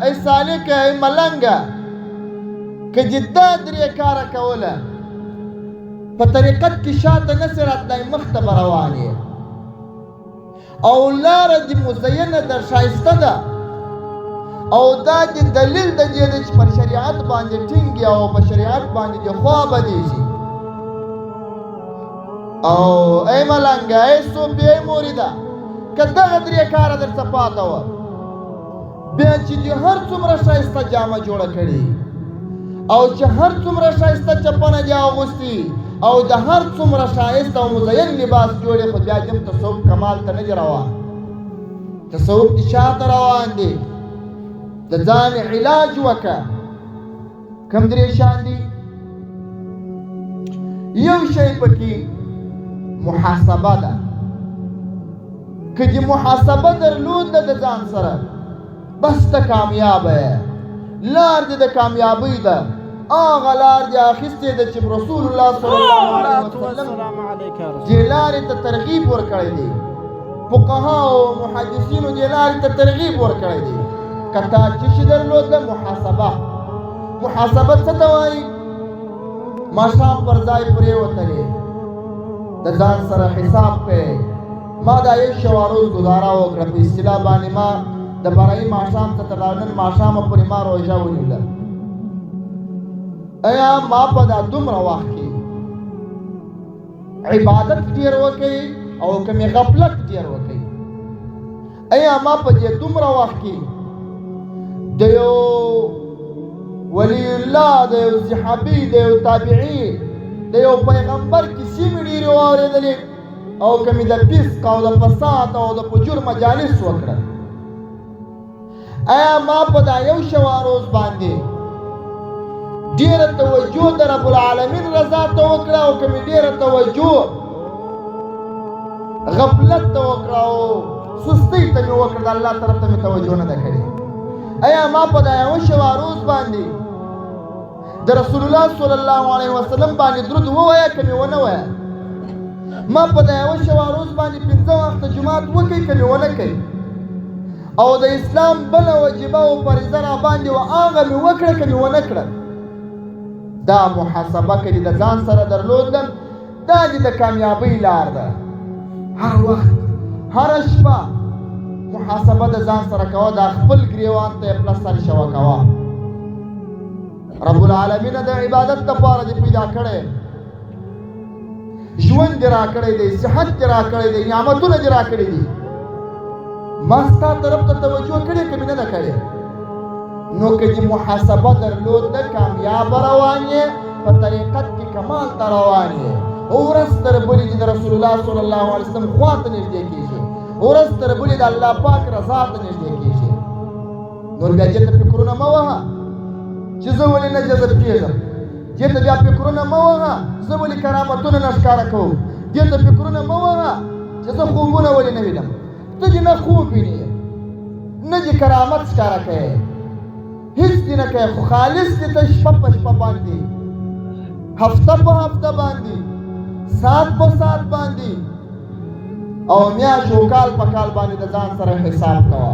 ای سالکه ای ملنګه که جدا درې کاره کوله په طریقت کې شاته نسې راتلی مخته به روان یې او لاره دې مزینه ده ښایسته ده او دا دې دلیل د دې دی چې پر شریعت باندې ټینګ یې او په شریعت باندې دې خوا بدې شي او ای ملنګه ای صوفي ای مریده که دغه درې کاره درڅه پاته وه بیا چې دې هر څومره ښایسته جامه جوړه کړي او چې هر څومره ښایسته چپنه دې اغوستي او د هر څومره ښایسته او مزین لباس جوړې خو بیا دې تصوف کمال ته نه دي روان تصوف دې شاته روان دی د ځان علاج وکړه کوم درې شیان دي یو شی پکې محاسبه ده که دې محاسبه درلوده د ځان سره بس ته کامیابه یې لار دې د کامیابۍ ده هغه لار دې اخیستې ده چې رسول الله صلی الله علیه وسلم دې لارې ته ترغیب ورکړی دی فقهاو او محدثینو دې لارې ته ترغیب ورکړی دی که تا څه شي درلوده محاسبه څه ته وایي ماښام پر ځای پرېوتلې د ځان سره حساب کوې ما دا یو شوا روز ګزاره وکړه په اصطلاح باندې ما د برایي ماښام ته تر نن ماښامه پورې ما روژه ونیوله ایا ما په دا دومره وخت کې عبادت ډېر وکړي او که مې غفلت ډېر وکړي ایا ما په دې دومره وخت کې د یو ولی الله د یو صحابي د یو تابعي د یو پیغمبر کیسې مې ډېرې واورېدلې او که مې د فسق او د فساد او د فجور مجالس وکړه ایا ما په دا یو شوا روز باندې ډېره توجه د رب العالمین رضا ته وکړه او که مې ډېره توجه غفلت ته وکړه او سستۍ ته مې وکړه د الله طرف ته مې توجه نه ده کړې ایا ما په دا یو شوا روز باندې د رسول الله صلی الله علیه وسلم باندې درود ووایه که مې ونه وایه ما په دا یو شوا روز باندې 5 وخته جماعت وکړي که مې ونه کوي او د اسلام بله وجیبه او فریضه را باندې وه هغه مې وکړه که مې ونه کړه دا محاسبه که دې د ځان سره درلودل دا دې د کامیابۍ لار ده هر وخت هره شپه محاسبه د ځان سره کوه دا خپل ګریوان ته یې پلستر شوه کوه رب العالمین د عبادت دپاره دې پیدا کړی ژوند دې را کړی دی صحت دې را کړی دی نعمتونه دې را کړي دي ما ستا طرف ته توجه کړې که مې نه ده کړې نو که دې محاسبه درلوده کامیابه روان یې په طریقت کې کمال ته روان یې ورځ تر بلې دې د رسول الله صلی الله علیه وسلم خوا ته نږدې کېږي ورځ تر بلې د الله پاک رضا ته نږدې کېږي نور بیا دې ته فکرونه مه وهه چې زه ولې نه جذب کېږم دې ته بیا فکرونه مه وهه زه ولې کرامتونه نه ښکاره کوم دې ته فکرونه مه وهه چې زه خوبونه ولې نه وینم ته دې نه خوب وینې نه دې کرامت ښکاره کوې هیڅ دې نه کوې خو خالص دې ته شپه په شپه باندې هفته په هفته باندې ساعت په ساعت باندې او میاشت او کال په کال باندې د ځان سره حساب کوه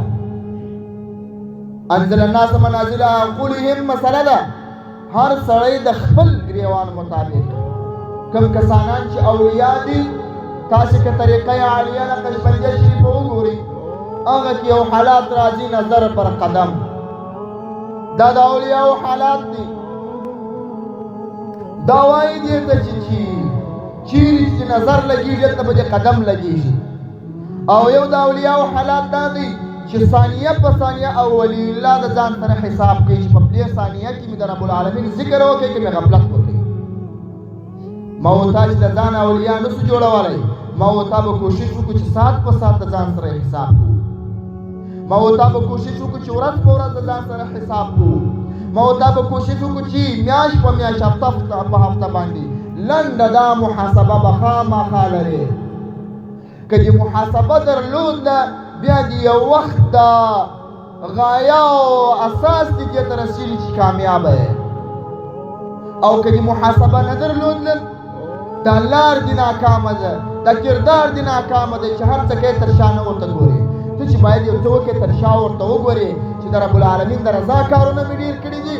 انزل الناس منازل عقولهم مسله ده هر سړی د خپل ګریوان مطابق کوم کسانان چې اولیا دي تاسو که طریقه عالیه نقشبندیه شریفه وګورئ هغه کې یو حالات راځي نظر پر قدم دا د اولیاو حالات دي دا وایي دې ته چې چیرې چې نظر لګېږي هلته به دې قدم لګېږي او یو د اولیاو حالات دا دی چې ثانیه په ثانیه او ولی الله د ځان سره حساب کوي چې په دې ثانیه کې مې د رب العالمین ذکر وکړي که مې غفلت وکړي ما ورته چې د ځان اولیا نه شو جوړولی ما ورته به کوشش وکړو چې ساعت په ساعت د ځان سره حساب کوو ما ورته به کوشش وکړو چې ورځ په ورځ د ځان سره حساب کوو ما ورته به کوشش وکړو چې میاشت په میاشت هفته په هفته باندې لنډه دا محاسبه به خامخا لرې که دې محاسبه درلوده بیا دې یو وخت دا غایه او اساس دې دې ته رسېږي چې کامیابه یې او که دې محاسبه نه درلودل دا لار دې ناکامه ده دا کردار دې ناکامه دی چې هر څه کوې تر شا نه ورته ګورې ته چې باید یو څه وکړې تر شا ورته وګورې چې د رب العالمین د رضا کارونه مې ډېر کړي دي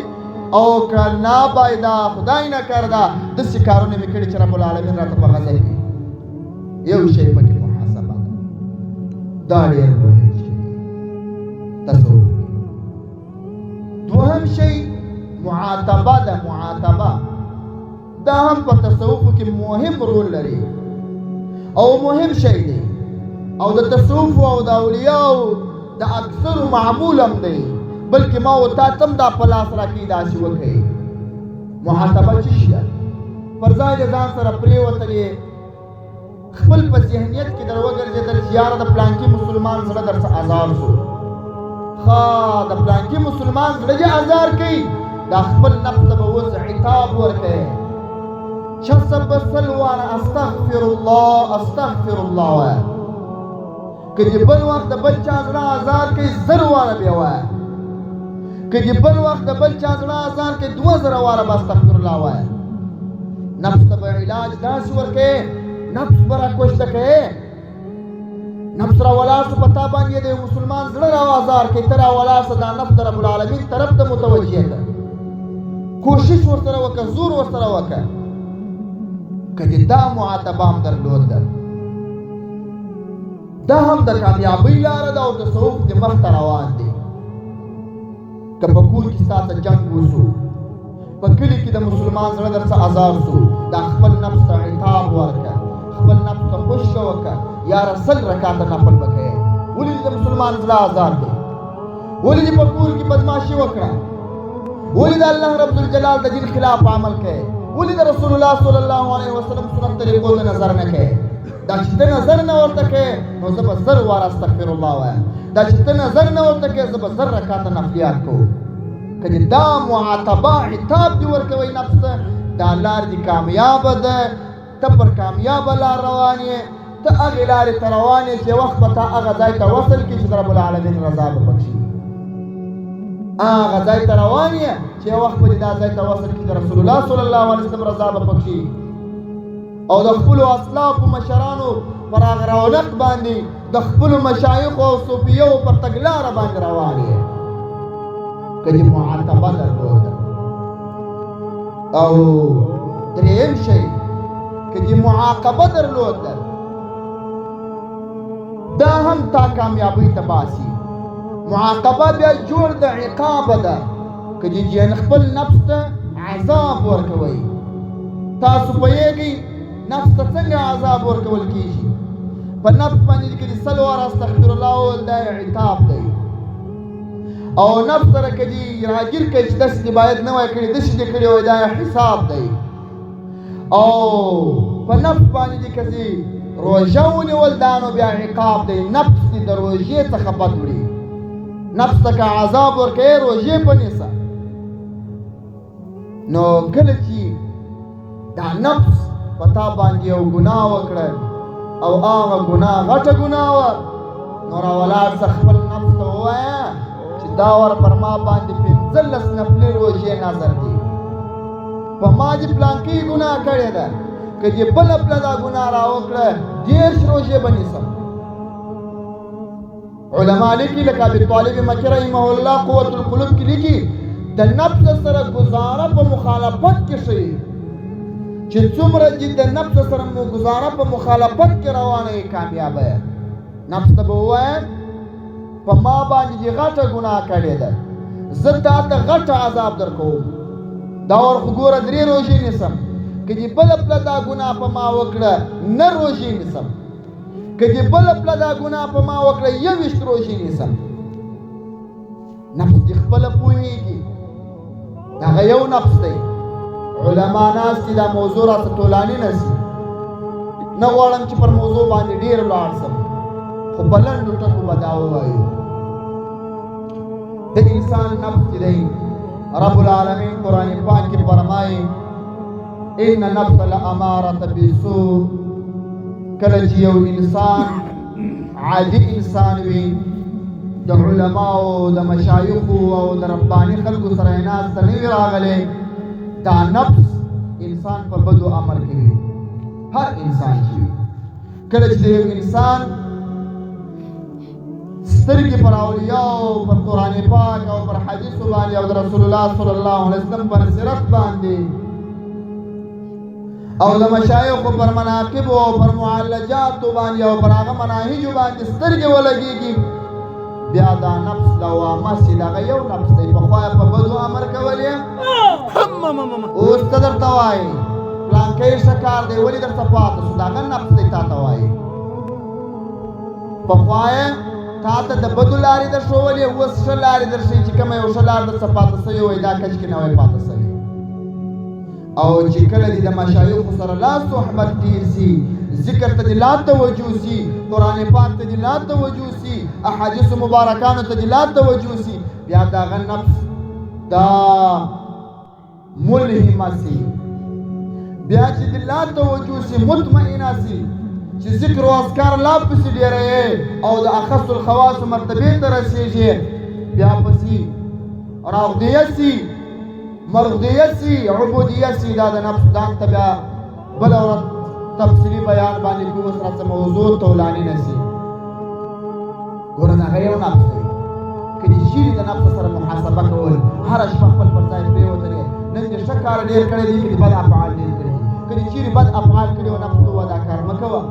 او که نابایده خدای نه کرده داسې کارونه مې کړي چې رب العالمین راته په غضب وي. یو شی پکې محاسبه ده، دا ډېر مهم شی تصوف. دوهم شی معاتبه ده. معاتبه دا هم په تصوف کې مهم رول لري او مهم شی دی او د تصوف او د اولیاء د اکثر معمول هم دی، بلکې ما و تا تم دا په لاس راکړي داسې وکړئ. محاسبه څه شی ده؟ پر ځای د ځان سره پرېوتلې خپل په ذهنیت کې در وګرځېدل چې یاره د پلانکي مسلمان زړه درڅه ازار شو، ښه د پلانکي مسلمان زړه چې ازار کوي دا خپل نفس ته به اوس عتاب ورکوي. شخصا به سل واره استغفر الله استغفر الله وایه، که دې بل وخت د بل چا زړه ازار کوي 1000 واره بیا وایه، که دې بل وخت د بل چا زړه ازار کوي 2000 واره به استغفر الله وایه. نفس ته به علاج داسې ورکوي، نفس به راکوشته کوي، نفس را ولاړ شو په تا باندې د مسلمان زړه را ازار کوي، ته را ولاړ شه دا نفس د رب العالمین طرف ته متوجه ده، کوشش ورسره وکړه، زور ورسره وکړه. که دې دا معاتبه هم درلوده دا هم د کامیابۍ لاره ده او تصوف دې مخته روان دی. که په کور کې ستا ته جنګ وشو، په کلي کې د مسلمان زړه درڅه ازار شو، دا خپل نفس ته عتاب ورکړه، خپل نفس ته خوشکه وکړه، یاره 100 رکعته نفل به کوې. ولې دې د مسلمان زړه ازار دی؟ ولې دې په کور کې بدماشي وکړه؟ ولې د الله رب الجلال د دین خلاف عمل کوې؟ ولې د رسول الله صلی الله علیه وسلم سنت طریقو ته نظر نه کوې؟ دا چې ته نظر نه ورته کوې نو زه به 1000 واره استغفر الله وایم، دا چې ته نظر نه ورته کوې زه به 1000 رکعته نفلیات کوم. که دې دا معاتبه عتاب دې ورکوئ نفس ته، دا لار دې کامیابه ده، ته پر کامیابه لار روان یې، ته هغې لارې ته روان یې چې وخت به تا هغه ځای ته وصل کړي چې د رب العالمین رضا به پکې وي. هغه ځای ته روان یې چې وخت به دې دا ځای ته وصل کړي د رسول الله صلی الله علیه وسلم رضا به پکې وي او د خپلو اسلافو مشرانو پر هغه رونق باندې د خپلو مشایخو او صوفیو پر تګلاره باندې روان یې. که دې معاتبه درلوده. او دریم شی که دې معاقبه درلوده دا هم تا کامیابی ته باسي. معاقبه بیا جوړ د عقاب ده، که دې خپل نفس ته عذاب ورکوئ. تاسو پوهیږئ نفس ته څنګه عذاب ورکول کیږي؟ په نفس باندې که دې 100 واره استغفر الله وویل دا عتاب دی، او نفس سره که دې راګیر کړي چې داسې دې باید نه وای کړي، داسې دې کړي وای دا حساب دی. او په نفس باندې دې که دې روژه ونیول دا نو بیا عقاب دی، نفس دې د روژې څخه بد وړي، نفس ته که عذاب ورکوې روژې په نیسه. نو کله چې دا نفس په تا باندې یو ګناه وکړه او هغه ګناه غټه ګناه وه، نو راولاړ شه خپل نفس ته ووایه چې دا ور پر ما باندې 15 نفلي روژې نظر دي، په ما دې پلانکۍ ګناه کړې ده، که دې بله پله دا ګناه راوکړه 10 روژې به نیسم. علما لیکي لکه ابوطالب مکی رحمه الله قوت القلوب کې لیکي د نفس سره ګزاره په مخالفت کې شي، چې څومره چې د نفس سره مو ګزاره په مخالفت کې روانه یې کامیابه یې. نفس ته به ووایه په ما باندې دې غټه ګناه کړې ده، زه تا ته غټه عذاب در کوم، دا ور خو ګوره 3 روژې نیسم، که دې بله پله دا ګناه په ما وکړه 9 روژې نیسم، که دې بله پله دا ګناه په ما وکړه 21 روژې نیسم. نفس دې خپله پوهېږي، هغه یو نفس دی. علما ناست دي دا موضوع راته طولاني نه شي، نه غواړم چې پر موضوع باندې ډېر ولاړ شم، خو په لنډو ټکو به دا ووایو. د انسان نفس چې دی رب العالمین قرآن پاک کې فرمایي ان نفس لاماره بالسوء. کله چې یو انسان عادي انسان وي د علماو د مشایخو او د رباني خلکو سره یې ناسته نه وي راغلی، دا نفس انسان په بدو امر کوي، هر انسان چې وي. کله چې یو انسان سترګې پر اولیاء پر قرآن پاک او پر حدیثو باندې او د رسول الله صلی الله علیه وسلم پر سیرت باندې او د مشایخو پر مناقبو او پر معالجاتو باندې او پر هغه مناهجو باندې سترګې ولګېږي، بیا دا نفس لوامه چې دغه یو نفس دی، پخوا یې په بدو امر کول یې، اوس ته درته وایي پلانکی ښه کار دی ولې درته پاته شو، دغه نفس دی تا ته وایي. پخوا یې تا ته د بدو لارې در ښولې، اوس ښه لارې در ښیي چې کومه یو ښه لار درته پاته سوې وایي دا کچ کې نه وای پاته سوې. او چې کله دې د مشایخو سره لا صحبت ډېر سي، ذکر ته دې لا توجه سي، قرآن پاک ته دې لا توجه سي، احادیثو مبارکانو ته دې لا توجه سي، بیا د هغه نفس دا ملهمه سي، بیا چې دې لا توجه سي، مطمئنه سي، چې ذکر و اذکار لا پسې ډېروې او د اخص الخواصو مرتبې ته رسېږي، بیا پسې راغدیه سي، مرغدیه سي، عبودیه سي، دا د نفس ځان ته بیا بله ورځ تفصیلي بیان باندې کوو، اوس راته موضوع طولاني نه سي. ګوره د هغه یو نفس دی، که دې چیرې د نفس سره محاسبه کول، هره شپه خپل پر ځای پرېوتلې، نن دې ښه کار ډېر کړی دی، که دې بد افعال ډېر کړي دي، که دې چیرې بد افعال کړي وو نفس ته ووایه دا کار مه کوه،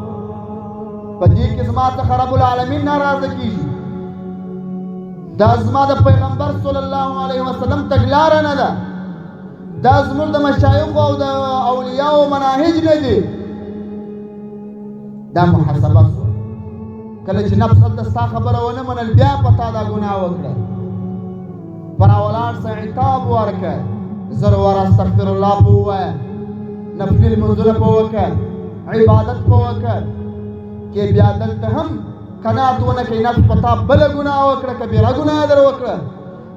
په دې کې زما څخه رب العالمین ناراضه کېږي، دا زما د پیغمبر صلی الله علیه وسلم تګلاره نه ده، دا زموږ د مشایخو او د اولیاءو مناهج نه دي. دا محاسبه شوه، کله چې نفس هلته ستا خبره ونه منل، بیا په تا دا ګناه وکړه، پر راولاړ شه عتاب ورکړه، زر ور استغفر الله په ووایه، نفلي لمونځونه په وکړه، عبادت په وکړه، کې بیا دلته هم قناعت ونه کړې، نفس په تا بله ګناه وکړه، کبیره ګناه در وکړه،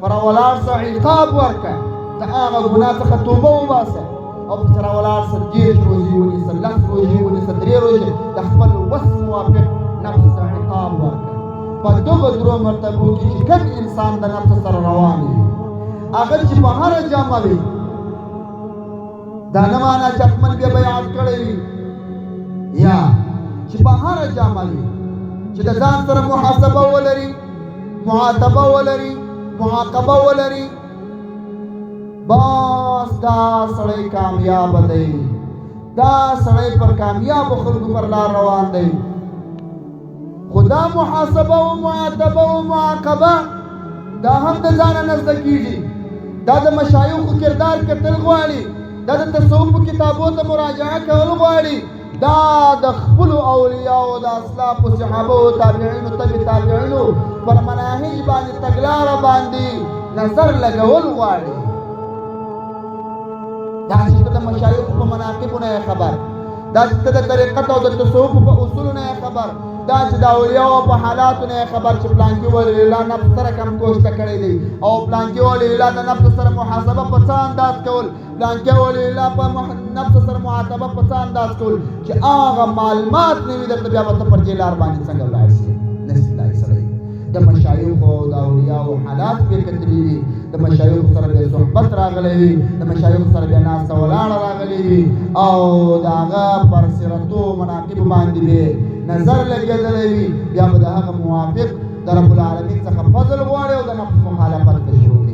پر راولاړ شه عتاب ورکړه، د هغه ګناه څخه توبه وباسه، او پسې راولاړ شه 10 روژې ونیسه، 10 روژې ونیسه، 3 روژې، د خپل وس موافق نفس ته عقاب ورکړه. په دغه درو مرتبو کې چې کوم انسان د نفس سره روان وي، هغه چې په هره جامه وي، دا نه معنا چې حتمن بیا بیعت کړی وي، یا چې په هره جامه وي چې د ځان سره محاسبه ولري، معاتبه ولري، معاقبه ولري، بس دا سړی کامیاب دی، دا سړی پر کامیابو خلکو پر لار روان دی. خو دا محاسبه و معاتبه و معاقبه دا هم د ځانه نه زده کېږي، دا د مشایخو کردار کتل غواړي، دا د تصوفو کتابو ته مراجعه کول غواړي، دا د خپلو اولیاءو د اسلافو صحابو تابعینو تبع تابعینو پر مناهج باندې تګلاره باندې نظر لګول غواړي. دا چې ته د مشایخو په مناقبو نه خبر، دا چې ته د طریقت او د تصوف په اصولو نه خبر، دا چې د اولیاءو په حالاتو نه خبر چې پلانکي ولي الله نفس سره کم کوشته کړی دی، او پلانکي ولي الله د نفس سره محاسبه په څه انداز کول، پلانکي ولي الله په نفس سره معاتبه په څه انداز کول، چې هغه معلومات نه وي درته، بیا به ته پر دې لار باندې څنګه ولاړ شې؟ نشي تلای سړی. د مشایخو او د اولیاءو حالات پرې کتلي وي، د مشایخو سره بیا صحبت راغلی وي، د مشایخو سره بیا ناسته ولاړه راغلې وي، او د هغه پر سیرتو مناقبو باندې به نظر لګېدلی وي، بیا به د هغه موافق د رب العالمین څخه فضل غواړي او د نفس مخالفت به شروع کړي.